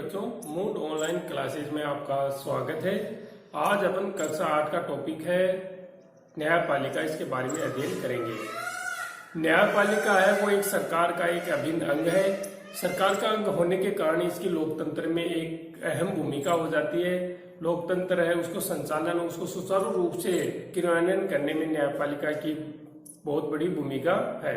बच्चों, mood online classes में आपका स्वागत है। आज अपन कक्षा 8 का टॉपिक है न्यायपालिका, इसके बारे में अध्ययन करेंगे। न्यायपालिका है वो एक सरकार का एक अभिन्न अंग है। सरकार का अंग होने के कारण इसकी लोकतंत्र में एक अहम भूमिका हो जाती है। लोकतंत्र है उसको संचालन, उसको सुचारू रूप से क्रियान्वयन करने में न्यायपालिका की बहुत बड़ी भूमिका है।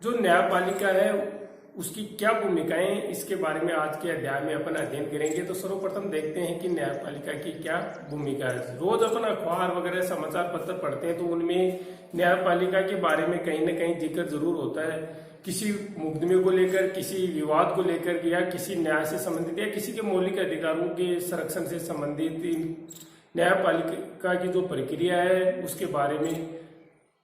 जो न्यायपालिका है उसकी क्या भूमिकाएं, इसके बारे में आज के अध्याय में अपन अध्ययन करेंगे। तो सर्वप्रथम देखते हैं कि न्यायपालिका की क्या भूमिका है। रोज अपन अखबार वगैरह समाचार पत्र पढ़ते हैं तो उनमें न्यायपालिका के बारे में कहीं न कहीं जिक्र जरूर होता है। किसी मुकदमे को लेकर, किसी विवाद को लेकर, या किसी न्याय से संबंधित या किसी के मौलिक अधिकारों के संरक्षण से संबंधित न्यायपालिका की जो प्रक्रिया है उसके बारे में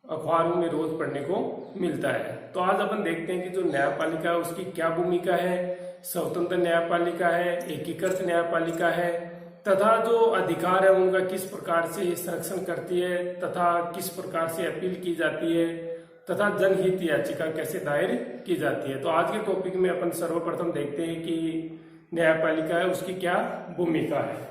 अखबारों में रोज पढ़ने को मिलता है। तो आज अपन देखते हैं कि जो न्यायपालिका है उसकी क्या भूमिका है। स्वतंत्र न्यायपालिका है, एकीकृत न्यायपालिका है, तथा जो अधिकार है उनका किस प्रकार से संरक्षण करती है, तथा किस प्रकार से अपील की जाती है, तथा जनहित याचिका कैसे दायर की जाती है। तो आज के टॉपिक में अपन सर्वप्रथम देखते हैं कि न्यायपालिका है उसकी क्या भूमिका है।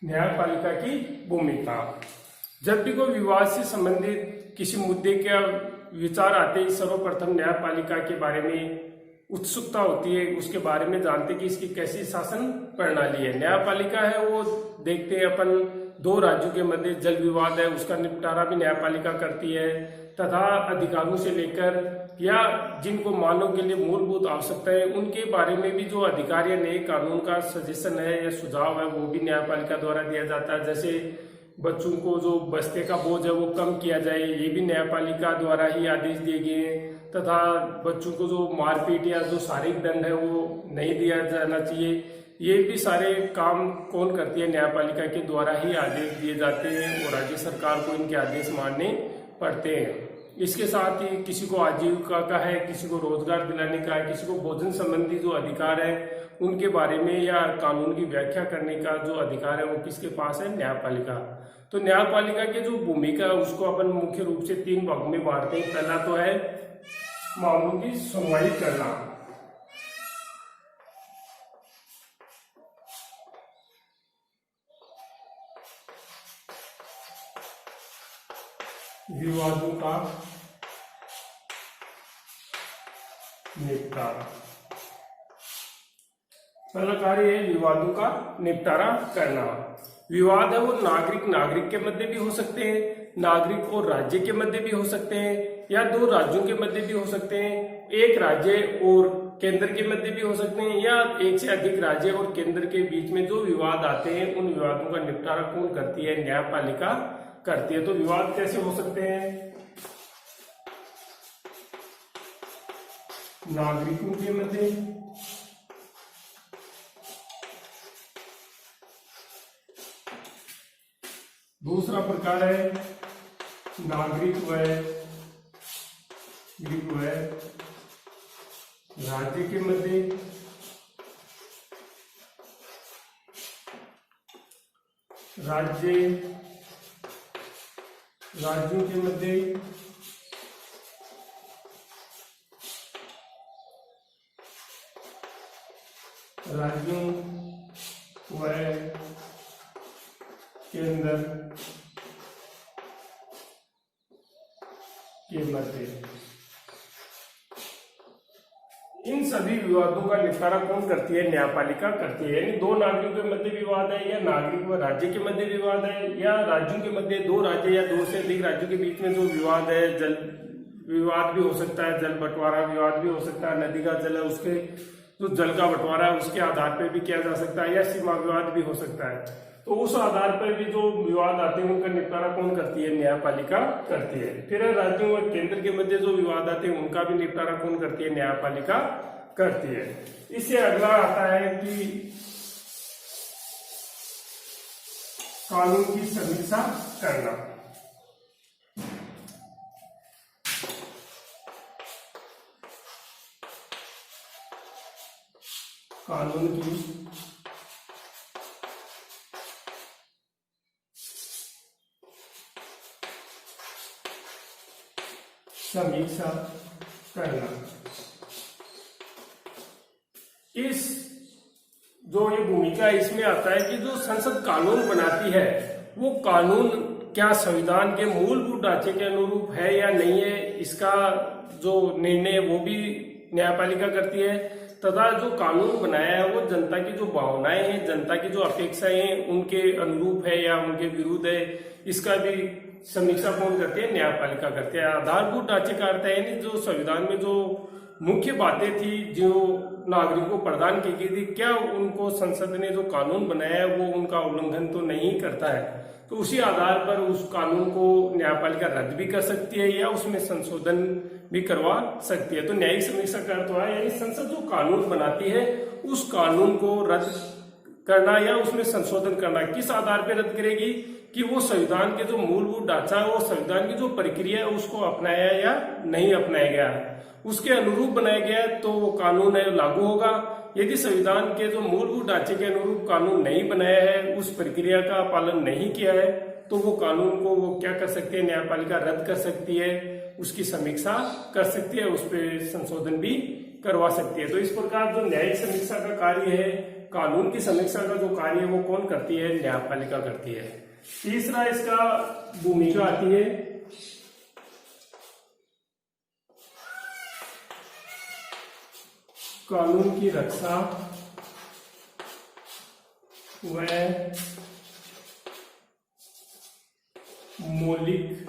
न्यायपालिका की भूमिका, जब भी कोई विवाद से संबंधित किसी मुद्दे का विचार आते ही सर्वप्रथम न्यायपालिका के बारे में उत्सुकता होती है, उसके बारे में जानते कि इसकी कैसी शासन प्रणाली है। न्यायपालिका है वो देखते हैं अपन दो राज्यों के मध्य जल विवाद है उसका निपटारा भी न्यायपालिका करती है, तथा अधिकारों से लेकर या जिनको मानव के लिए मूलभूत आवश्यकता है उनके बारे में भी जो अधिकार या नए कानून का सजेशन है या सुझाव है वो भी न्यायपालिका द्वारा दिया जाता है। जैसे बच्चों को जो बस्ते का बोझ है वो कम किया जाए, ये भी न्यायपालिका द्वारा ही आदेश दिए गए हैं। तथा बच्चों को जो मारपीट या जो शारीरिक दंड है वो नहीं दिया जाना चाहिए, ये भी सारे काम कौन करती है, न्यायपालिका के द्वारा ही आदेश दिए जाते हैं और राज्य सरकार को इनके आदेश मानने पड़ते हैं। इसके साथ ही किसी को आजीविका का है, किसी को रोजगार दिलाने का है, किसी को भोजन संबंधी जो अधिकार है उनके बारे में या कानून की व्याख्या करने का जो अधिकार है वो किसके पास है, न्यायपालिका। तो न्यायपालिका की जो भूमिका है उसको अपन मुख्य रूप से 3 भागों में बांटते हैं। पहला तो है मामलों की सुनवाई करना, विवादों का निपटारा। पहला कार्य है विवादों का निपटारा करना। विवाद है वो नागरिक के मध्य भी हो सकते हैं, नागरिक और राज्य के मध्य भी हो सकते हैं, या दो राज्यों के मध्य भी हो सकते हैं, एक राज्य और केंद्र के मध्य भी हो सकते हैं, या एक से अधिक राज्य और केंद्र के बीच में जो विवाद आते हैं उन विवादों का निपटारा कौन करती है, न्यायपालिका करती है। तो विवाद कैसे हो सकते हैं, नागरिकों के मध्य, दूसरा प्रकार है नागरिक व राज्य के मध्य, राज्यों के मध्य, राज्यों व केंद्र के मध्य। इन सभी विवादों का निपटारा कौन करती है, न्यायपालिका करती है। यानी दो नागरिकों के मध्य विवाद है, या नागरिक व राज्य के मध्य विवाद है, या राज्यों के मध्य दो राज्य या दो से अधिक राज्यों के बीच में जो विवाद है, जल विवाद भी हो सकता है, जल बंटवारा विवाद भी हो सकता है, नदी का जल है उसके जो जल का बंटवारा है उसके आधार पर भी किया जा सकता है, या सीमा विवाद भी हो सकता है। तो उस आधार पर भी जो विवाद आते हैं उनका निपटारा कौन करती है, न्यायपालिका करती है। फिर राज्यों और केंद्र के मध्य जो विवाद आते हैं उनका भी निपटारा कौन करती है, न्यायपालिका करती है। इससे अगला आता है कि कानून की समीक्षा करना। कानून की समीक्षा करना। इस जो ये भूमिका इसमें आता है कि जो संसद कानून बनाती है वो कानून क्या संविधान के मूलभूत ढांचे के अनुरूप है या नहीं है, इसका जो निर्णय वो भी न्यायपालिका करती है, तथा जो कानून बनाया है वो जनता की जो भावनाएं हैं, जनता की जो अपेक्षाएं हैं उनके अनुरूप है या उनके विरुद्ध है, इसका भी समीक्षा कौन करती है? न्यायपालिका करती है। आधारभूत ढांचे का अर्थ है जो संविधान में जो मुख्य बातें थी जो नागरिकों को प्रदान की गई थी, क्या उनको संसद ने जो कानून बनाया है वो उनका उल्लंघन तो नहीं करता है, तो उसी आधार पर उस कानून को न्यायपालिका रद्द भी कर सकती है या उसमें संशोधन भी करवा सकती है। तो न्यायिक समीक्षा का अर्थ है यानी संसद जो कानून बनाती है उस कानून को रद्द करना या उसमें संशोधन करना। किस आधार पर रद्द करेगी? कि वो संविधान के जो मूलभूत ढांचा है, वो संविधान की जो प्रक्रिया है उसको अपनाया या नहीं अपनाया गया है, उसके अनुरूप बनाया गया है तो वो कानून है लागू होगा। यदि संविधान के जो मूलभूत ढांचे के अनुरूप कानून नहीं बनाया है, उस प्रक्रिया का पालन नहीं किया है, तो वो कानून को वो क्या कर सकती है? न्यायपालिका रद्द कर सकती है, उसकी समीक्षा कर सकती है, उस पर संशोधन भी करवा सकती है। तो इस प्रकार जो न्यायिक समीक्षा का कार्य है, कानून की समीक्षा का जो कार्य है वो कौन करती है? न्यायपालिका करती है। तीसरा इसका भूमिका आती है कानून की रक्षा व मौलिक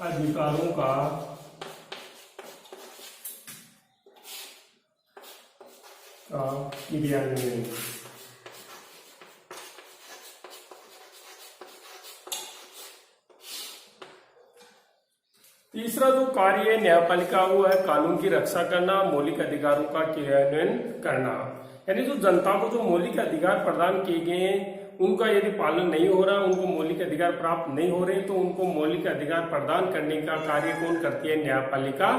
अधिकारों का क्रियान्वयन। तीसरा जो कार्य है न्यायपालिका वो है कानून की रक्षा करना, मौलिक अधिकारों का क्रियान्वयन करना। यानी जो जनता को जो मौलिक अधिकार प्रदान किए गए हैं उनका यदि पालन नहीं हो रहा, उनको मौलिक अधिकार प्राप्त नहीं हो रहे, तो उनको मौलिक अधिकार प्रदान करने का कार्य कौन करती है? न्यायपालिका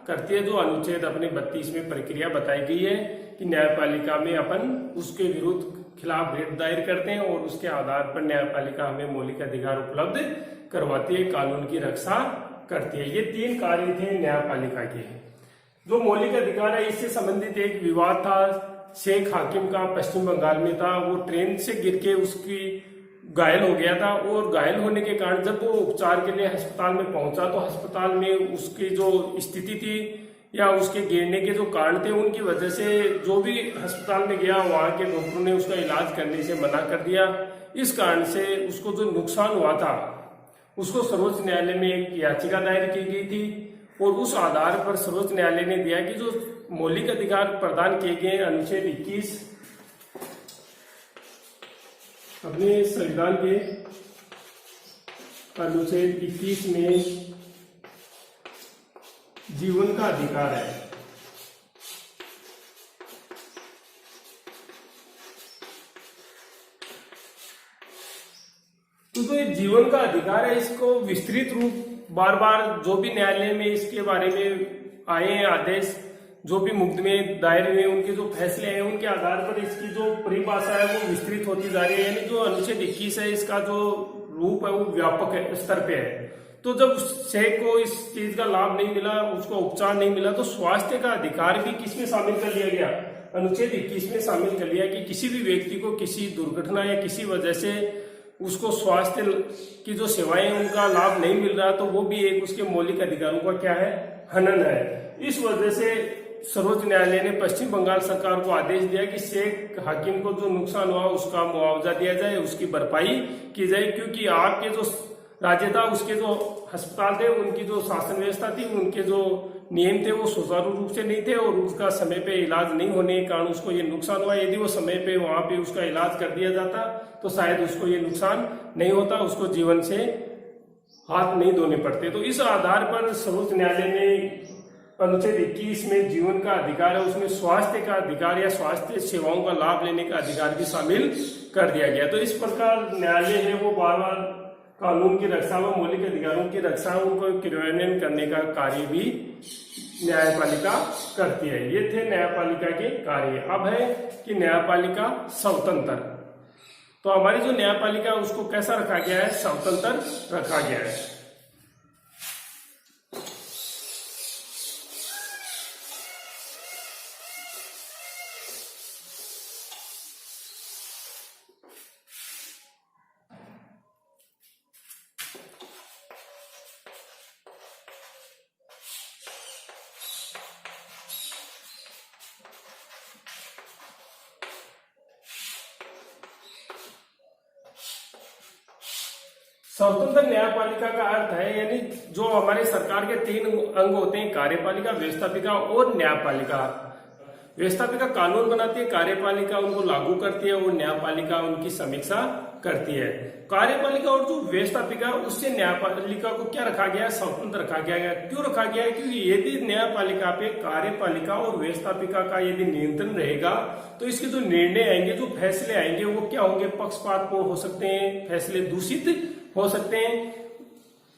करती है। जो अनुच्छेद अपने 32 में प्रक्रिया बताई गई है कि न्यायपालिका में अपन उसके विरुद्ध खिलाफ रिट दायर करते हैं और उसके आधार पर न्यायपालिका हमें मौलिक अधिकार उपलब्ध करवाती है, कानून की रक्षा करती है। ये 3 कार्य थे न्यायपालिका के। जो मौलिक अधिकार है इससे संबंधित एक विवाद था शेख हाकिम का, पश्चिम बंगाल में था। वो ट्रेन से गिर के उसकी घायल हो गया था और घायल होने के कारण जब वो उपचार के लिए अस्पताल में पहुंचा तो अस्पताल में उसकी जो स्थिति थी या उसके गिरने के जो कारण थे उनकी वजह से जो भी अस्पताल में गया वहां के डॉक्टरों ने उसका इलाज करने से मना कर दिया। इस कारण से उसको जो नुकसान हुआ था उसको सर्वोच्च न्यायालय में एक याचिका दायर की गई थी और उस आधार पर सर्वोच्च न्यायालय ने दिया कि जो मौलिक अधिकार प्रदान किए गए अनुच्छेद 21 अपने संविधान के अनुच्छेद 21 में जीवन का अधिकार है, तो जो ये जीवन का अधिकार है इसको विस्तृत रूप बार बार जो भी न्यायालय में इसके बारे में आए हैं आदेश, जो भी मुकदमे दायर हुए उनके जो फैसले हैं उनके आधार पर इसकी जो परिभाषा है वो विस्तृत होती जा रही है। यानी जो अनुच्छेद 21 है इसका जो रूप है वो व्यापक है, स्तर पे है। तो जब शेख को इस चीज का लाभ नहीं मिला, उसको उपचार नहीं मिला, तो स्वास्थ्य का अधिकार भी किसमें शामिल कर लिया गया? अनुच्छेद 21 में शामिल कर लिया कि किसी भी व्यक्ति को किसी दुर्घटना या किसी वजह से उसको स्वास्थ्य की जो सेवाएं उनका लाभ नहीं मिल रहा, तो वो भी एक उसके मौलिक अधिकारों का क्या है? हनन है। इस वजह से सर्वोच्च न्यायालय ने पश्चिम बंगाल सरकार को आदेश दिया कि शेख हाकिम को जो नुकसान हुआ उसका मुआवजा दिया जाए, उसकी भरपाई की जाए, क्योंकि आपके जो राज्य था उसके जो अस्पताल थे उनकी जो शासन व्यवस्था थी, उनके जो नियम थे वो सुचारू रूप से नहीं थे और उसका समय पे इलाज नहीं होने के कारण उसको ये नुकसान हुआ। यदि वो समय पे वहां पे उसका इलाज कर दिया जाता तो शायद उसको ये नुकसान नहीं होता, उसको जीवन से हाथ नहीं धोने पड़ते। तो इस आधार पर सर्वोच्च न्यायालय ने अनुच्छेद 21 में जीवन का अधिकार है, उसमें स्वास्थ्य का अधिकार या स्वास्थ्य सेवाओं का लाभ लेने का अधिकार भी शामिल कर दिया गया। तो इस प्रकार न्यायालय है वो बार बार कानून की रक्षा व मौलिक अधिकारों की रक्षा, उनको क्रियान्वयन करने का कार्य भी न्यायपालिका करती है। ये थे न्यायपालिका के कार्य। अब है कि न्यायपालिका स्वतंत्र। तो हमारी जो न्यायपालिका है उसको कैसा रखा गया है? स्वतंत्र रखा गया है। स्वतंत्र न्यायपालिका का अर्थ है, यानी जो हमारे सरकार के 3 अंग होते हैं, कार्यपालिका, व्यवस्थापिका और न्यायपालिका। व्यवस्थापिका कानून बनाती है, कार्यपालिका उनको लागू करती है और न्यायपालिका उनकी समीक्षा करती है। कार्यपालिका और जो व्यवस्थापिका, उससे न्यायपालिका को क्या रखा गया है? स्वतंत्र रखा गया है। क्यों रखा गया है? क्योंकि यदि न्यायपालिका पे कार्यपालिका और व्यवस्थापिका का यदि नियंत्रण रहेगा तो इसके जो निर्णय आएंगे, जो फैसले आएंगे, वो क्या होंगे? पक्षपातपूर्ण हो सकते हैं, फैसले दूषित हो सकते हैं।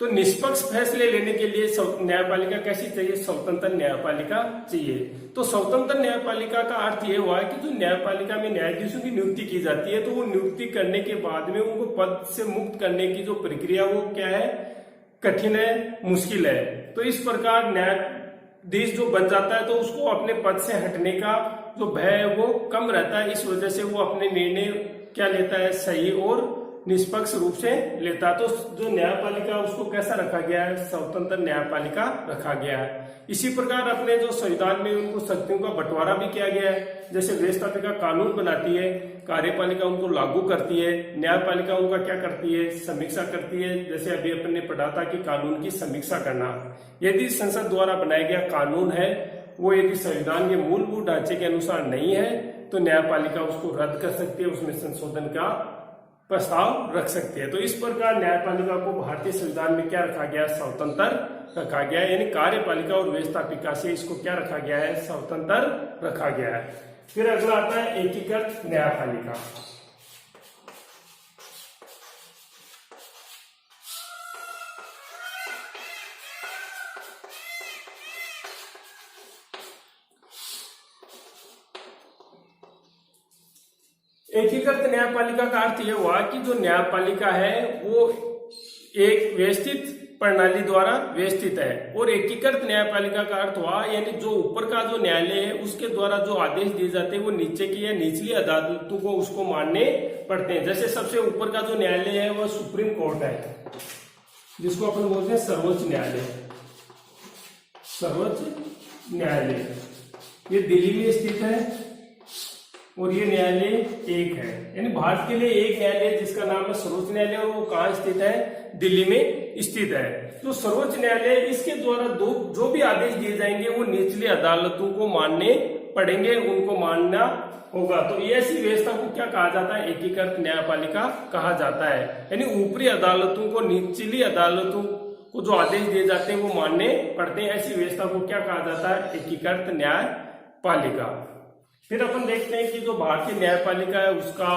तो निष्पक्ष फैसले लेने के लिए न्यायपालिका कैसी चाहिए? स्वतंत्र न्यायपालिका चाहिए। तो स्वतंत्र न्यायपालिका का अर्थ यह हुआ है कि जो न्यायपालिका में न्यायाधीशों की नियुक्ति की जाती है, तो वो नियुक्ति करने के बाद में उनको पद से मुक्त करने की जो प्रक्रिया, वो क्या है? कठिन है, मुश्किल है। तो इस प्रकार न्यायाधीश जो बन जाता है तो उसको अपने पद से हटने का जो भय है वो कम रहता है। इस वजह से वो अपने निर्णय क्या लेता है? सही और निष्पक्ष रूप से लेता। तो जो न्यायपालिका उसको कैसा रखा गया है? स्वतंत्र न्यायपालिका रखा गया है। इसी प्रकार अपने जो संविधान में उनको शक्तियों का बंटवारा भी किया गया है। जैसे व्यवस्थापिका कानून बनाती है, कार्यपालिका उनको लागू करती है, न्यायपालिका उनका क्या करती है? समीक्षा करती है। जैसे अभी अपन ने पढ़ा था कि कानून की समीक्षा करना, यदि संसद द्वारा बनाया गया कानून है, वो यदि संविधान के मूलभूत ढांचे के अनुसार नहीं है तो न्यायपालिका उसको रद्द कर सकती है, उसमें संशोधन का प्रस्ताव रख सकते हैं। तो इस प्रकार न्यायपालिका को भारतीय संविधान में क्या रखा गया? स्वतंत्र रखा गया है। यानी कार्यपालिका और व्यवस्थापिका से इसको क्या रखा गया है? स्वतंत्र रखा गया है। फिर अगला आता है एकीकृत न्यायपालिका। एकीकृत न्यायपालिका का अर्थ यह हुआ कि जो न्यायपालिका है वो एक व्यवस्थित प्रणाली द्वारा व्यवस्थित है। और एकीकृत न्यायपालिका का अर्थ हुआ यानी जो ऊपर का जो न्यायालय है उसके द्वारा जो आदेश दिए जाते हैं वो नीचे की या निचली अदालतों को उसको मानने पड़ते हैं। जैसे सबसे ऊपर का जो न्यायालय है वह सुप्रीम कोर्ट है, जिसको अपन बोलते हैं सर्वोच्च न्यायालय। सर्वोच्च न्यायालय ये दिल्ली में स्थित है और ये न्यायालय एक है। यानी भारत के लिए एक न्यायालय जिसका नाम है सर्वोच्च न्यायालय, और वो कहाँ स्थित है? दिल्ली में स्थित है। तो सर्वोच्च न्यायालय इसके द्वारा जो भी आदेश दिए जाएंगे वो निचली अदालतों को मानने पड़ेंगे, उनको मानना होगा। तो ऐसी व्यवस्था को क्या कहा जाता है? एकीकृत न्यायपालिका कहा जाता है। यानी ऊपरी अदालतों को निचली अदालतों को जो आदेश दिए जाते हैं वो मानने पड़ते हैं। ऐसी व्यवस्था को क्या कहा जाता है? एकीकृत न्यायपालिका। फिर अपन देखते हैं कि जो भारतीय न्यायपालिका है उसका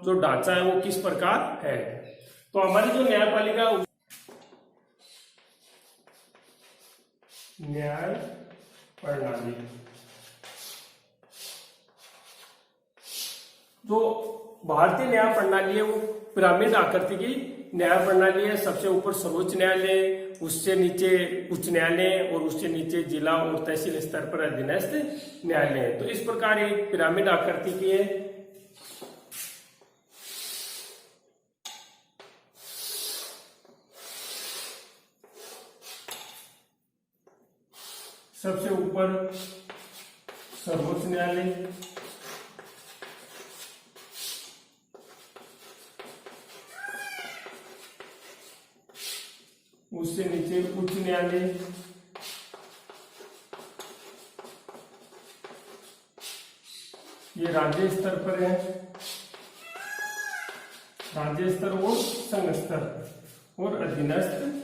जो ढांचा है वो किस प्रकार है। तो हमारी जो न्यायपालिका, न्याय प्रणाली, जो भारतीय न्याय प्रणाली है वो पिरामिड आकृति की न्याय प्रणाली है। सबसे ऊपर सर्वोच्च न्यायालय, उससे नीचे उच्च न्यायालय और उससे नीचे जिला और तहसील स्तर पर अधीनस्थ न्यायालय है। तो इस प्रकार एक पिरामिड आकृति की है। सबसे ऊपर सर्वोच्च न्यायालय, उससे नीचे उच्च न्यायालय, ये राज्य स्तर पर है, राज्य स्तर और संघ स्तर और अधीनस्थ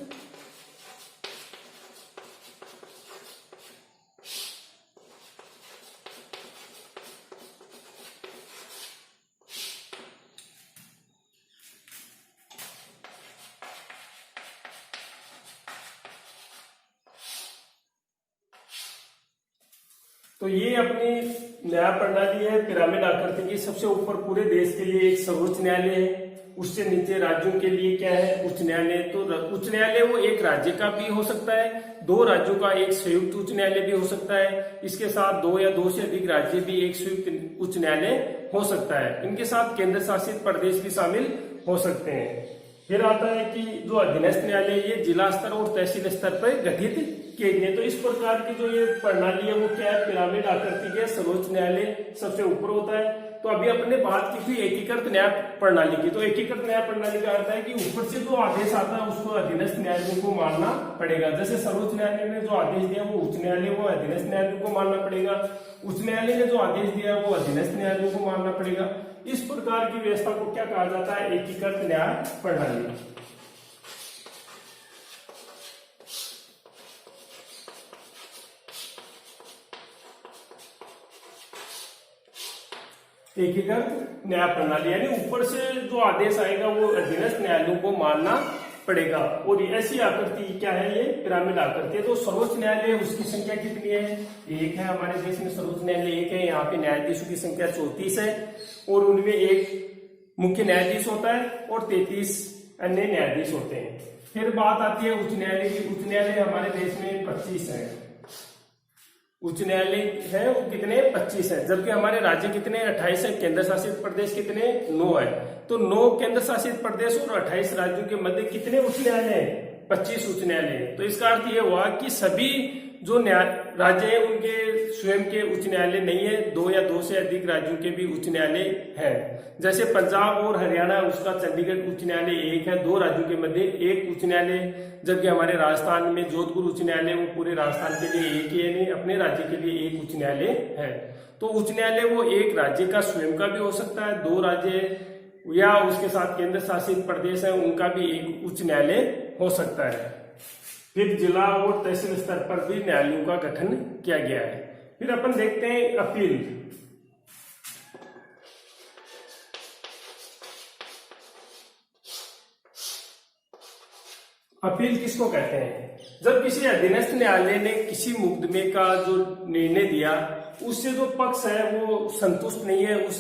तो ये अपनी न्याय प्रणाली है पिरामिड आकृति की। सबसे ऊपर पूरे देश के लिए एक सर्वोच्च न्यायालय है, उससे नीचे राज्यों के लिए क्या है, उच्च न्यायालय। तो उच्च न्यायालय वो एक राज्य का भी हो सकता है, दो राज्यों का एक संयुक्त उच्च न्यायालय भी हो सकता है, इसके साथ दो या दो से अधिक राज्य भी एक संयुक्त उच्च न्यायालय हो सकता है। इनके साथ केंद्र शासित प्रदेश भी शामिल हो सकते हैं। फिर आता है कि जो अधीनस्थ न्यायालय ये जिला स्तर और तहसील स्तर पर गठित किए गए। तो इस प्रकार की जो ये प्रणाली है वो क्या है, पिरामिड आकृति के। सर्वोच्च न्यायालय सबसे ऊपर होता है। तो अभी अपने बात की थी एकीकृत न्याय प्रणाली की। तो एकीकृत न्याय प्रणाली का अर्थ है कि ऊपर से जो आदेश आता है उसको अधीनस्थ न्यायालयों को मानना पड़ेगा। जैसे सर्वोच्च न्यायालय ने जो आदेश दिया वो उच्च न्यायालय वो अधीनस्थ न्यायालयों को मानना पड़ेगा, उच्च न्यायालय ने जो आदेश दिया वो अधीनस्थ न्यायालयों को मानना पड़ेगा। इस प्रकार की व्यवस्था को क्या कहा जाता है, एकीकृत न्याय प्रणाली। एकीकृत न्याय प्रणाली यानी ऊपर से जो आदेश आएगा वो अधीनस्थ न्यायालयों को मानना पड़ेगा। और ऐसी आकृति क्या है, ये पिरामिड आकृति है। तो सर्वोच्च न्यायालय उसकी संख्या कितनी है, एक है। हमारे देश में सर्वोच्च न्यायालय एक है। यहाँ पे न्यायाधीशों की संख्या 34 है और उनमें एक मुख्य न्यायाधीश होता है और 33 अन्य न्यायाधीश होते हैं। फिर बात आती है उच्च न्यायालय की। उच्च न्यायालय हमारे देश में 25 है। उच्च न्यायालय है वो कितने, 25 है। जबकि हमारे राज्य कितने, 28 है। केंद्र शासित प्रदेश कितने, 9 है। तो 9 केंद्र शासित प्रदेश और 28 राज्यों के मध्य कितने उच्च न्यायालय है, 25 उच्च न्यायालय। तो इसका अर्थ ये हुआ कि सभी जो राज्य है उनके स्वयं के उच्च न्यायालय नहीं है, दो या दो से अधिक राज्यों के भी उच्च न्यायालय है। जैसे पंजाब और हरियाणा उसका चंडीगढ़ उच्च न्यायालय एक है, दो राज्यों के मध्य एक उच्च न्यायालय। जबकि हमारे राजस्थान में जोधपुर उच्च न्यायालय वो पूरे राजस्थान के लिए एक ही है, नहीं अपने राज्य के लिए एक उच्च न्यायालय है। तो उच्च न्यायालय वो एक राज्य का स्वयं का भी हो सकता है, दो राज्य या उसके साथ केंद्र शासित प्रदेश है उनका भी एक उच्च न्यायालय हो सकता है। फिर जिला और तहसील स्तर पर भी न्यायालयों का गठन किया गया है। फिर अपन देखते हैं अपील। अपील किसको कहते हैं, जब किसी अधीनस्थ न्यायालय ने किसी मुकदमे का जो निर्णय दिया उससे जो पक्ष है वो संतुष्ट नहीं है, उस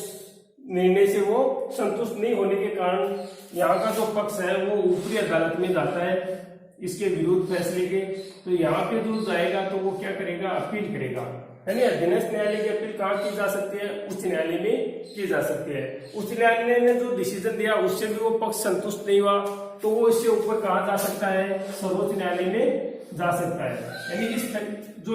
निर्णय से वो संतुष्ट नहीं होने के कारण यहाँ का जो पक्ष है वो ऊपरी अदालत में जाता है इसके विरुद्ध फैसले के। तो यहाँ पे जो जाएगा तो वो क्या करेगा, अपील करेगा। यानी अधीनस्थ न्यायालय की अपील कहाँ की जा सकती है, उच्च न्यायालय में की जा सकती है। उच्च न्यायालय ने जो डिसीजन दिया उससे भी वो पक्ष संतुष्ट नहीं हुआ तो वो इससे ऊपर कहा जा सकता है, सर्वोच्च न्यायालय में जा सकता है। यानी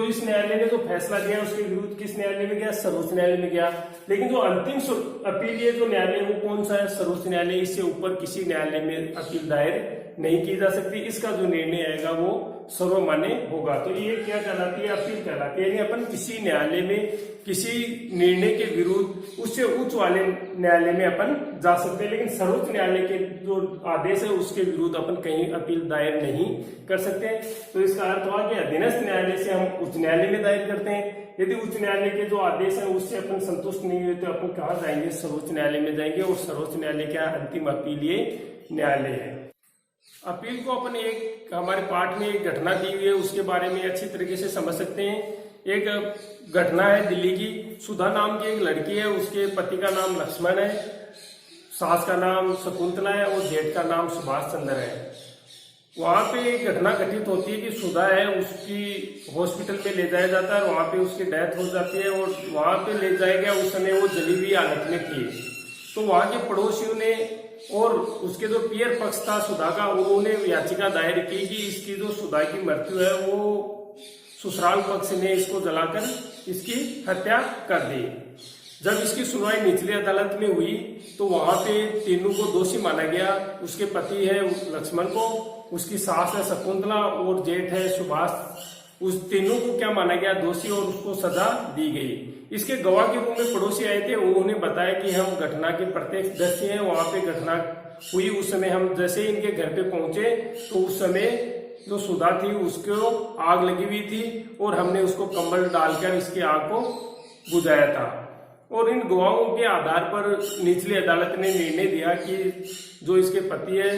इस न्यायालय ने जो फैसला दिया उसके विरुद्ध किस न्यायालय में गया, सर्वोच्च न्यायालय में गया। लेकिन जो अंतिम अपील ये जो न्यायालय वो कौन सा है, सर्वोच्च न्यायालय। इससे ऊपर किसी न्यायालय में अपील दायर नहीं की जा सकती। इसका जो निर्णय आएगा वो सर्वमान्य होगा। तो ये क्या कहलाती है, अपील कहलाती है। यानी अपन किसी न्यायालय में किसी निर्णय के विरुद्ध उससे उच्च वाले न्यायालय में अपन जा सकते हैं, लेकिन सर्वोच्च न्यायालय के जो आदेश है उसके विरुद्ध अपन कहीं अपील दायर नहीं कर सकते। तो इसका अर्थ हुआ कि अधीनस्थ न्यायालय से हम उच्च न्यायालय में दायर करते हैं। यदि उच्च न्यायालय के जो आदेश है उससे अपन संतुष्ट नहीं हुए तो अपन कहाँ जाएंगे, सर्वोच्च न्यायालय में जाएंगे। और सर्वोच्च न्यायालय क्या अंतिम अपीलीय न्यायालय है। अपील को अपन एक हमारे पाठ में एक घटना दी हुई है उसके बारे में अच्छी तरीके से समझ सकते हैं। एक घटना है दिल्ली की। सुधा नाम की एक लड़की है, उसके पति का नाम लक्ष्मण है, सास का नाम शकुंतला है और जेठ का नाम सुभाष चंद्र है। वहां पे एक घटना घटित होती है कि सुधा है उसकी हॉस्पिटल में ले जाया जाता है और वहां पे उसकी डेथ हो जाती है। और वहां पे ले जाया गया उस समय वो जली हुई हालत में थी। तो वहां के पड़ोसियों ने और उसके जो पियर पक्ष था सुधा का, उन्होंने याचिका दायर की कि इसकी जो सुधा की मृत्यु है वो ससुराल पक्ष ने इसको जलाकर इसकी हत्या कर दी। जब इसकी सुनवाई निचली अदालत में हुई तो वहां पे तीनों को दोषी माना गया। उसके पति है लक्ष्मण को, उसकी सास है शकुंतला और जेठ है सुभाष। उस तीनों को क्या माना गया, दोषी, और उसको सजा दी गई। इसके गवाह के रूप में पड़ोसी आए थे, उन्होंने बताया कि हम घटना के प्रत्यक्षदर्शी हैं, वहां पे घटना हुई उस समय हम जैसे इनके घर पे पहुंचे तो उस समय जो सुधा थी उसको आग लगी हुई थी और हमने उसको कंबल डालकर इसकी आग को बुझाया था। और इन गवाहों के आधार पर निचली अदालत ने निर्णय दिया कि जो इसके पति है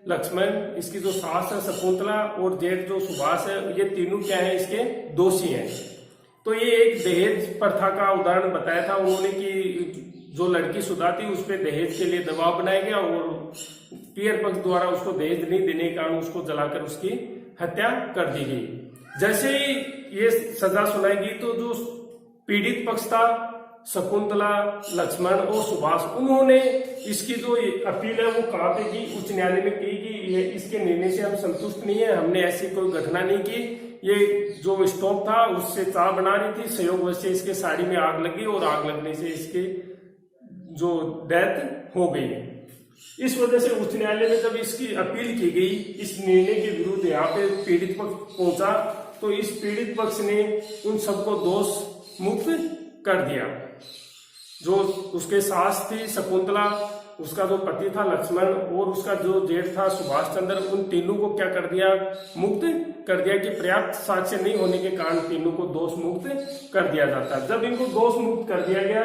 लक्ष्मण, इसकी जो सास है शकुंतला और जेठ जो सुभाष है, ये तीनों क्या है, इसके दोषी हैं। तो ये एक दहेज प्रथा का उदाहरण बताया था उन्होंने कि जो लड़की शुदा थी उस पर दहेज के लिए दबाव बनाया गया और पीयर पक्ष द्वारा उसको दहेज नहीं देने के कारण उसको जलाकर उसकी हत्या कर दी गई। जैसे ही ये सजा सुनाई गई तो जो पीड़ित पक्ष था, शकुंतला, लक्ष्मण और सुभाष, उन्होंने इसकी जो अपील है वो कहाँ पे की, उच्च न्यायालय में की कि ये इसके निर्णय से हम संतुष्ट नहीं है, हमने ऐसी कोई घटना नहीं की, ये जो स्टोव था उससे चाय बना रही थी, संयोगवश से इसके साड़ी में आग लगी और आग लगने से इसके जो डेथ हो गई। इस वजह से उच्च न्यायालय में जब इसकी अपील की गई, इस निर्णय के विरुद्ध यहाँ पे पीड़ित पक्ष पहुंचा, तो इस पीड़ित पक्ष ने उन सबको दोष मुक्त कर दिया। जो उसके सास थी शकुंतला, उसका जो पति था लक्ष्मण और उसका जो जेठ था सुभाष चंद्र, उन तीनों को क्या कर दिया, मुक्त कर दिया कि पर्याप्त साक्ष्य नहीं होने के कारण तीनों को दोष मुक्त कर दिया जाता। जब इनको दोष मुक्त कर दिया गया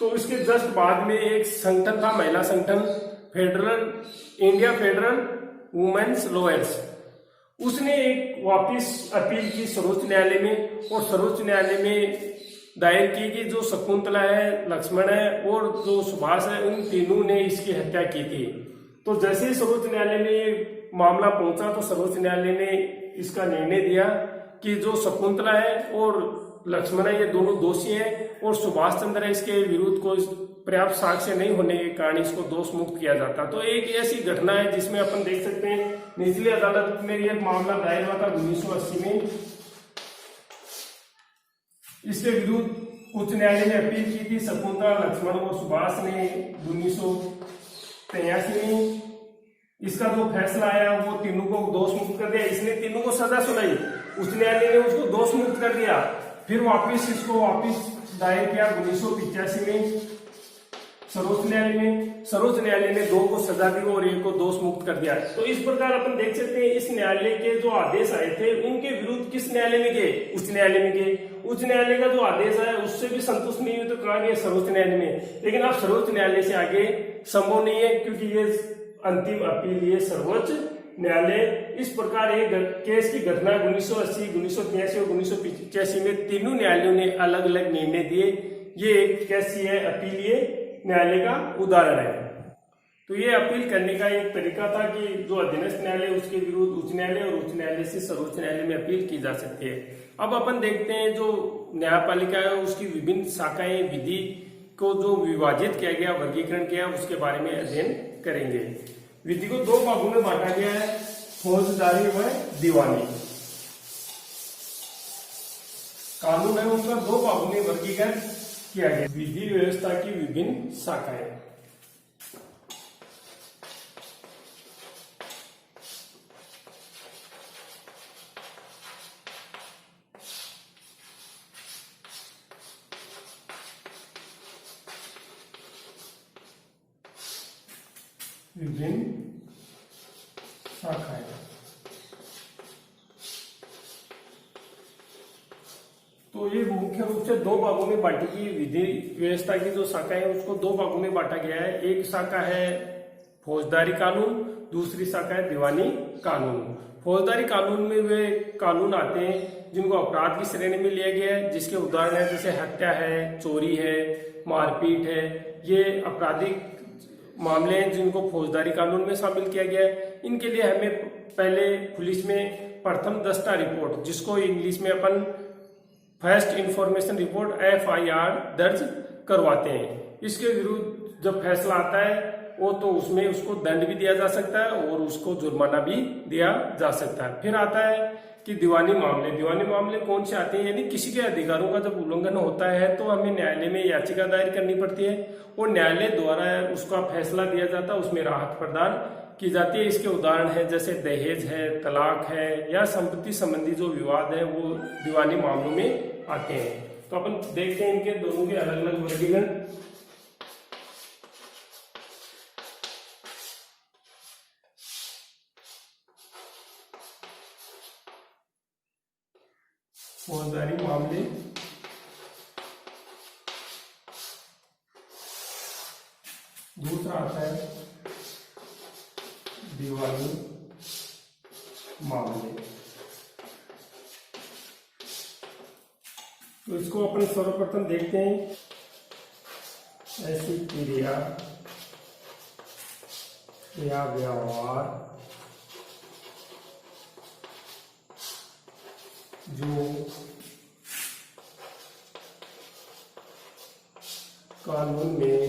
तो इसके जस्ट बाद में एक संगठन था, महिला संगठन इंडिया फेडरल वुमेन्स लॉयर्स, उसने एक वापिस अपील की सर्वोच्च न्यायालय में और सर्वोच्च न्यायालय में दायर की कि जो शकुंतला है, लक्ष्मण है और जो सुभाष है, उन तीनों ने इसकी हत्या की थी। तो जैसे ही सर्वोच्च न्यायालय में ये मामला पहुंचा तो सर्वोच्च न्यायालय ने इसका निर्णय दिया कि जो शकुंतला है और लक्ष्मण है ये दोनों दोषी हैं और सुभाष चंद्र है इसके विरुद्ध कोई पर्याप्त साक्ष्य नहीं होने के कारण इसको दोष मुक्त किया जाता। तो एक ऐसी घटना है जिसमें अपन देख सकते हैं निचली अदालत में यह मामला दायर हुआ था 1980 में। इसके विरुद्ध उच्च न्यायालय ने अपील की थी। शकुंतला, लक्ष्मण और सुभाष ने 1983 में इसका जो फैसला आया वो तीनों को दोष मुक्त कर दिया। इसने तीनों को सजा सुनाई, उच्च न्यायालय ने उसको दोष मुक्त कर दिया। फिर इसको वापिस दायर किया 1985 में सर्वोच्च न्यायालय में। सर्वोच्च न्यायालय ने 2 को सजा दी और 1 को दोष मुक्त कर दिया। तो इस प्रकार अपन देख सकते हैं इस न्यायालय के जो आदेश आए थे उनके विरुद्ध किस न्यायालय में गए, उच्च न्यायालय में गए। उच्च न्यायालय का जो आदेश है उससे भी संतुष्ट नहीं हुए तो कहा गया सर्वोच्च न्यायालय में, लेकिन अब सर्वोच्च न्यायालय से आगे संभव नहीं है क्योंकि ये अंतिम अपील ये सर्वोच्च न्यायालय। इस प्रकार एक केस की घटना 1980, 1983 और 1985 में तीनों न्यायालयों ने अलग अलग निर्णय दिए। ये एक कैसी है अपीलीय न्यायालय का उदाहरण है। तो ये अपील करने का एक तरीका था कि जो अधीनस्थ न्यायालय उसके विरुद्ध उच्च न्यायालय और उच्च न्यायालय से सर्वोच्च न्यायालय में अपील की जा सकती है। अब अपन देखते हैं जो न्यायपालिका है उसकी विभिन्न शाखाएं, विधि को जो विभाजित किया गया, वर्गीकरण किया, उसके बारे में अध्ययन करेंगे। विधि को 2 भागों में बांटा गया है, फौजदारी व दीवानी। कानून है उनका 2 भागों में वर्गीकरण किया गया। विधि व्यवस्था की विभिन्न शाखाएं। विभिन्न शाखाएं। तो ये मुख्य रूप से 2 भागों में बांटी गई विधि व्यवस्था की जो शाखा है उसको 2 भागों में बांटा गया है। एक शाखा है फौजदारी कानून, दूसरी शाखा है दीवानी कानून। फौजदारी कानून में वे कानून आते हैं जिनको अपराध की श्रेणी में लिया गया है, जिसके उदाहरण है जैसे हत्या है, चोरी है, मारपीट है। ये आपराधिक मामले हैं जिनको फौजदारी कानून में शामिल किया गया है। इनके लिए हमें पहले पुलिस में प्रथम दस्ता रिपोर्ट, जिसको इंग्लिश में अपन फर्स्ट इंफॉर्मेशन रिपोर्ट FIR दर्ज करवाते हैं। इसके विरुद्ध जब फैसला आता है वो तो उसमें उसको दंड भी दिया जा सकता है और उसको जुर्माना भी दिया जा सकता है। फिर आता है कि दीवानी मामले। दीवानी मामले कौन से आते हैं, यानी किसी के अधिकारों का जब उल्लंघन होता है तो हमें न्यायालय में याचिका दायर करनी पड़ती है और न्यायालय द्वारा उसका फैसला दिया जाता है, उसमें राहत प्रदान की जाती है। इसके उदाहरण है जैसे दहेज है, तलाक है या संपत्ति संबंधी जो विवाद है वो दीवानी मामलों में आते हैं। तो अपन देखते हैं इनके दोनों के अलग अलग वर्गीकरण। फौजदारी मामले, दूसरा आता है दीवानी मामले। तो इसको अपन सर्वप्रथम देखते हैं। ऐसी क्रिया या व्यवहार जो कानून में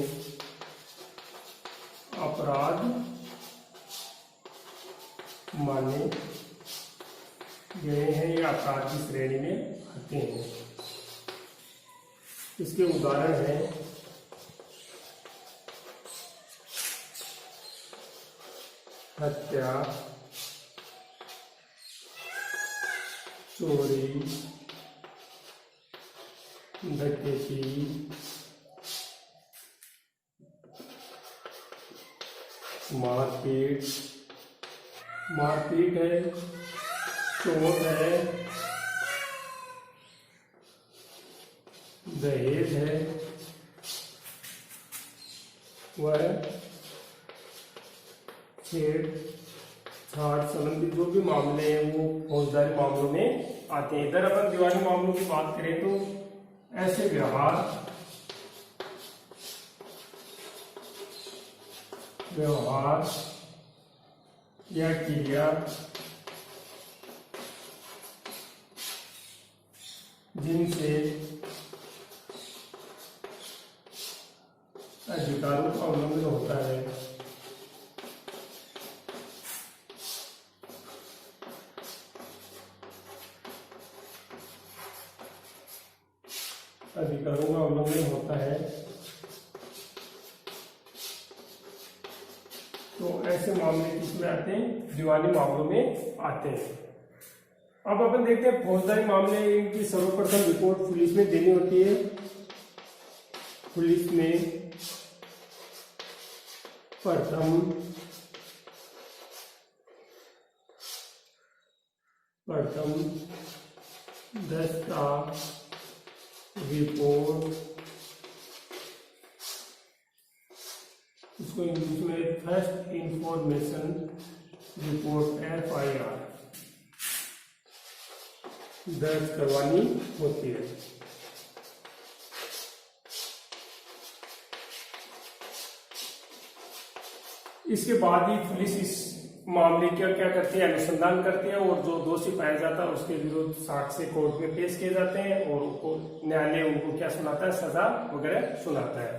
अपराध माने गए हैं या अपराध की श्रेणी में आते हैं। इसके उदाहरण हैं हत्या, चोरी, डकैती, मारपीट है, चोर है, दहेज है, वह छेड़छाड़ संबंधी जो भी मामले हैं वो फौजदारी मामलों में आते हैं। इधर अपन दीवानी मामलों की बात करें तो ऐसे व्यवहार या क्रिया जिनसे अधिकारों का उल्लंघन होता है, अधिकारों का उल्लंघन होता है, तो ऐसे मामले किसमें आते हैं? दीवानी मामलों में आते हैं। अब अपन देखते हैं फौजदारी मामले। इनकी सर्वप्रथम रिपोर्ट पुलिस में देनी होती है। पुलिस में प्रथम दस्तावेज रिपोर्ट, इसको इंग्लिश में फर्स्ट इंफॉर्मेशन रिपोर्ट FIR दर्ज करवानी होती है। इसके बाद ही पुलिस इस मामले का क्या करती है? अनुसंधान करती है और जो दोषी पाया जाता है उसके विरुद्ध साक्ष्य कोर्ट में पेश किए जाते हैं और न्यायालय उनको क्या सुनाता है? सजा वगैरह सुनाता है।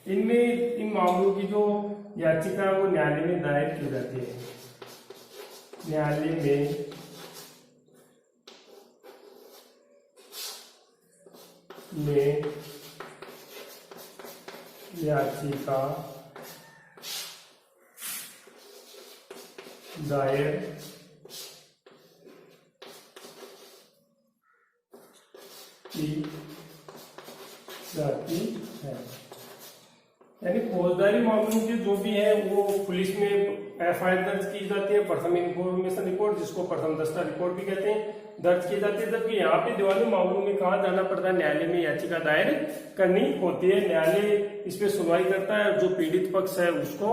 इनमें इन मामलों की जो याचिका वो न्यायालय में दायर की जाती है। न्यायालय में याचिका दायर की जाती है। यानी फौजदारी मामलों के जो भी है वो पुलिस में FIR दर्ज की जाती है, प्रथम इंफॉर्मेशन रिपोर्ट, जिसको प्रथम दस्ता रिपोर्ट भी कहते हैं, दर्ज की जाती है। जबकि यहाँ पे दीवानी मामलों में कहाँ जाना पड़ता है? न्यायालय में याचिका दायर करनी होती है। न्यायालय इस पे सुनवाई करता है, जो पीड़ित पक्ष है उसको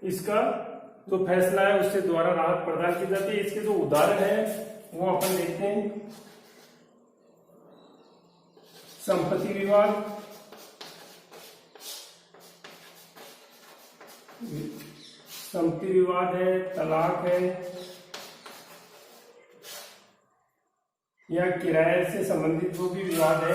इसका जो फैसला है उससे द्वारा राहत प्रदान की जाती है। इसके जो उदाहरण है वो अपन देखते हैं। संपत्ति विवाद, है, तलाक है या किराए से संबंधित जो भी विवाद है,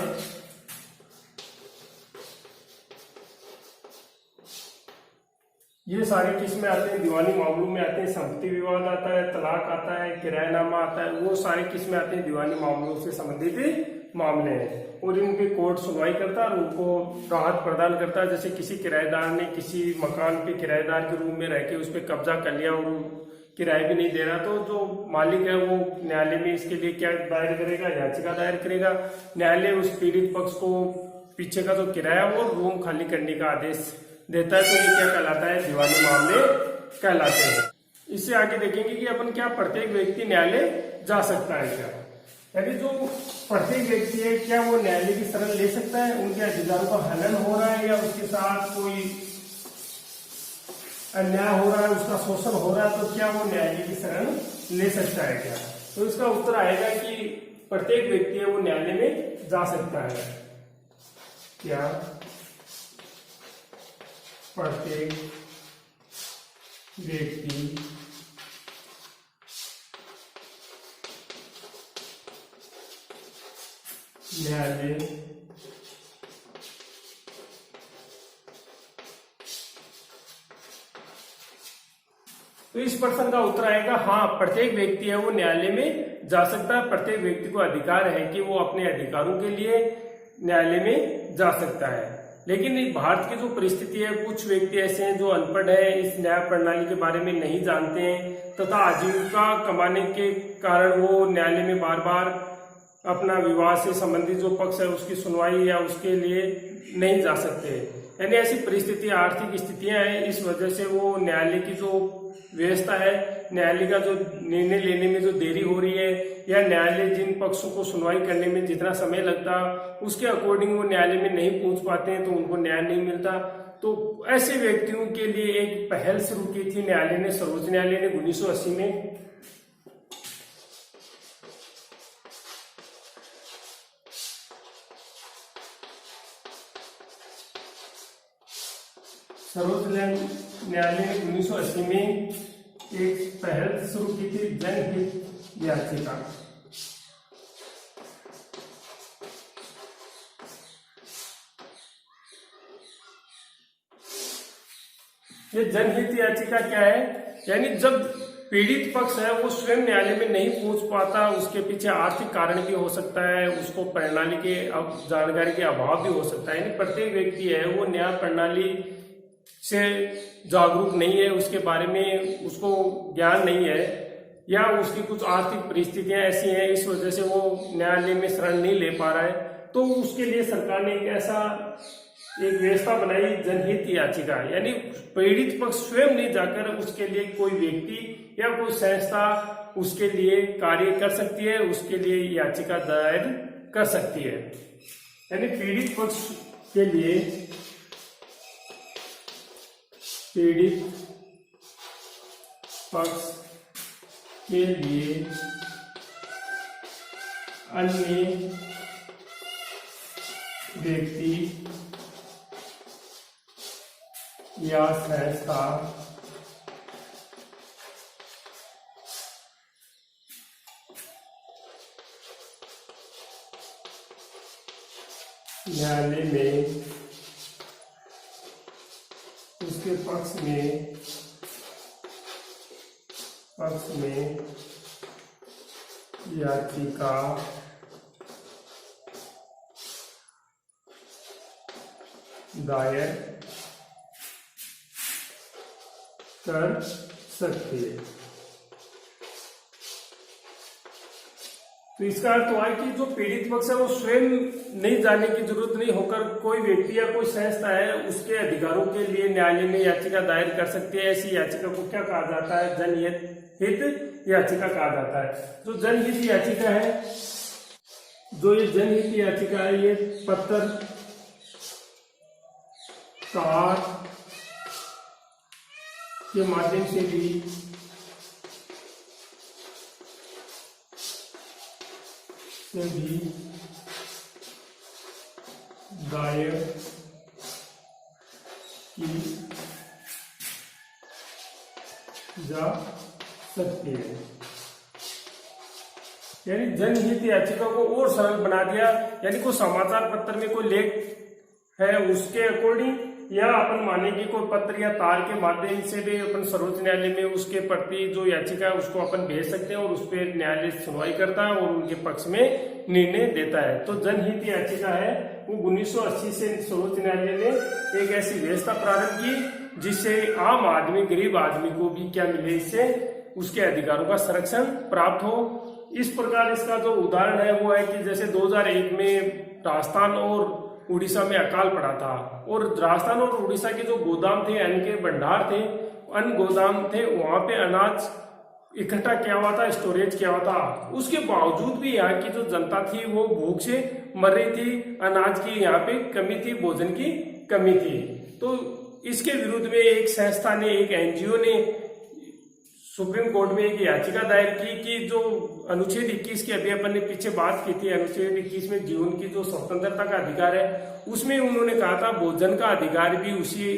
ये सारे किसमें आते हैं? दीवानी मामलों में आते हैं। संपत्ति विवाद आता है, तलाक आता है, किराएनामा आता है, वो सारे किसमें आते हैं? दीवानी मामलों से संबंधित मामले हैं और इन पे कोर्ट सुनवाई करता है और उनको राहत प्रदान करता है। जैसे किसी किराएदार ने किसी मकान पे किराएदार के रूम में रह के उस पर कब्जा कर लिया और किराए भी नहीं दे रहा, तो जो मालिक है वो न्यायालय में इसके लिए क्या दायर करेगा? याचिका दायर करेगा। न्यायालय उस पीड़ित पक्ष को पीछे का जो किराया वो रूम खाली करने का आदेश देता है। तो ये क्या कहलाता है? दीवानी मामले कहलाते हैं। इससे आगे देखेंगे कि अपन क्या प्रत्येक व्यक्ति न्यायालय जा सकता है क्या? यानी जो प्रत्येक व्यक्ति है क्या वो न्यायालय की शरण ले सकता है? उनके अधिकारों का हनन हो रहा है या उसके साथ कोई अन्याय हो रहा है, उसका शोषण हो रहा है, तो क्या वो न्यायालय की शरण ले सकता है क्या? तो इसका उत्तर आएगा कि प्रत्येक व्यक्ति है वो न्यायालय में जा सकता है। क्या प्रत्येक व्यक्ति न्यायालय तो इस प्रश्न का उत्तर आएगा हाँ, प्रत्येक व्यक्ति है वो न्यायालय में जा सकता है। प्रत्येक व्यक्ति को अधिकार है कि वो अपने अधिकारों के लिए न्यायालय में जा सकता है। लेकिन भारत की जो परिस्थिति है, कुछ व्यक्ति ऐसे हैं जो अनपढ़ है, इस न्याय प्रणाली के बारे में नहीं जानते हैं तथा आजीविका कमाने के कारण वो न्यायालय में बार बार अपना विवाह से संबंधित जो पक्ष है उसकी सुनवाई या उसके लिए नहीं जा सकते। यानी ऐसी परिस्थिति, आर्थिक स्थितियां हैं, इस वजह से वो न्यायालय की जो व्यवस्था है, न्यायालय का जो निर्णय लेने में जो देरी हो रही है या न्यायालय जिन पक्षों को सुनवाई करने में जितना समय लगता उसके अकॉर्डिंग वो न्यायालय में नहीं पहुंच पाते हैं तो उनको न्याय नहीं मिलता। तो ऐसे व्यक्तियों के लिए एक पहल शुरू की थी न्यायालय ने, सर्वोच्च न्यायालय ने 1980 में। सर्वोच्च न्यायालय ने 1980 में एक पहल शुरू की थी, जनहित याचिका। ये जनहित याचिका क्या है? यानी जब पीड़ित पक्ष है वो स्वयं न्यायालय में नहीं पहुंच पाता, उसके पीछे आर्थिक कारण भी हो सकता है, उसको प्रणाली के जानकारी के अभाव भी हो सकता है। यानी प्रत्येक व्यक्ति है वो न्याय प्रणाली से जागरूक नहीं है, उसके बारे में उसको ज्ञान नहीं है या उसकी कुछ आर्थिक परिस्थितियां ऐसी हैं, इस वजह से वो न्यायालय में शरण नहीं ले पा रहा है। तो उसके लिए सरकार ने एक व्यवस्था बनाई, जनहित याचिका। यानी पीड़ित पक्ष स्वयं नहीं जाकर उसके लिए कोई व्यक्ति या कोई संस्था उसके लिए कार्य कर सकती है, उसके लिए याचिका दायर कर सकती है। यानी पीड़ित पक्ष के लिए अन्य व्यक्ति या संस्था न्यायालय में उसके पक्ष में याचिका दायर कर सकती है। तो इसका अर्थ हुआ कि जो पीड़ित पक्ष है वो स्वयं नहीं जाने की जरूरत नहीं होकर कोई व्यक्ति या कोई संस्था है उसके अधिकारों के लिए न्यायालय में याचिका दायर कर सकती है। ऐसी याचिका को क्या कहा जाता है? जनहित याचिका कहा जाता है। जो जनहित याचिका है, जो ये जनहित याचिका है, ये पत्रकार के माध्यम से भी दायर की जा सकती है। यानी जनहित याचिका को और सरल बना दिया। यानी कोई समाचार पत्र में कोई लेख है उसके अकॉर्डिंग, या अपन माने कि कोई पत्र या तार के माध्यम से भी अपन सर्वोच्च न्यायालय में उसके प्रति जो याचिका है उसको अपन भेज सकते हैं और उस पर न्यायालय सुनवाई करता है और उनके पक्ष में निर्णय देता है। तो जनहित याचिका है वो 1980 से सर्वोच्च न्यायालय ने एक ऐसी व्यवस्था प्रारंभ की जिससे आम आदमी, गरीब आदमी को भी क्या मिले, इससे उसके अधिकारों का संरक्षण प्राप्त हो। इस प्रकार इसका जो उदाहरण है वो है कि जैसे 2001 में राजस्थान और उड़ीसा में अकाल पड़ा था और राजस्थान और उड़ीसा के जो गोदाम थे, अन्न के भंडार थे, अन्न गोदाम थे, वहां पे अनाज इकट्ठा किया हुआ था, स्टोरेज किया हुआ था। उसके बावजूद भी यहाँ की जो जनता थी वो भूख से मर रही थी, अनाज की यहाँ पे कमी थी, भोजन की कमी थी। तो इसके विरुद्ध में एक संस्था ने, एक एनजीओ ने सुप्रीम कोर्ट में एक याचिका दायर की कि जो अनुच्छेद 21 की अभी अपन ने पीछे बात की थी, अनुच्छेद 21 में जीवन की जो स्वतंत्रता का अधिकार है, उसमें उन्होंने कहा था भोजन का अधिकार भी उसी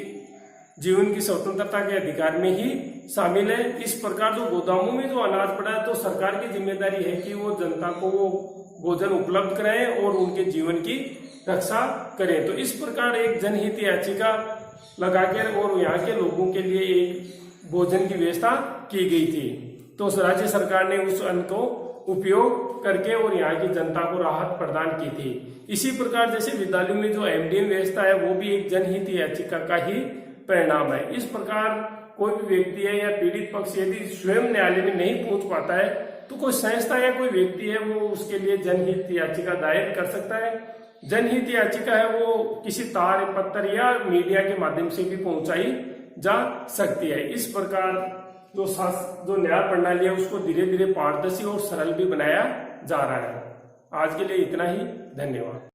जीवन की स्वतंत्रता के अधिकार में ही शामिल है। इस प्रकार जो गोदामों में जो अनाज पड़ा है तो सरकार की जिम्मेदारी है कि वो जनता को वो भोजन उपलब्ध कराएं और उनके जीवन की रक्षा करें। तो इस प्रकार एक जनहित याचिका लगाकर और यहाँ के लोगों के लिए एक भोजन की व्यवस्था की गई थी। तो राज्य सरकार ने उस अन्न को उपयोग करके और यहाँ की जनता को राहत प्रदान की थी। इसी प्रकार जैसे विद्यालयों में जो एमडीएम व्यवस्था है वो भी एक जनहित याचिका का ही परिणाम है। इस प्रकार कोई भी व्यक्ति है या पीड़ित पक्ष यदि स्वयं न्यायालय में नहीं पहुंच पाता है तो कोई संस्था या कोई व्यक्ति है वो उसके लिए जनहित याचिका दायर कर सकता है। जनहित याचिका है वो किसी तार पत्र या मीडिया के माध्यम से भी पहुंचाई जा सकती है। इस प्रकार जो न्याय प्रणाली है उसको धीरे धीरे पारदर्शी और सरल भी बनाया जा रहा है। आज के लिए इतना ही, धन्यवाद।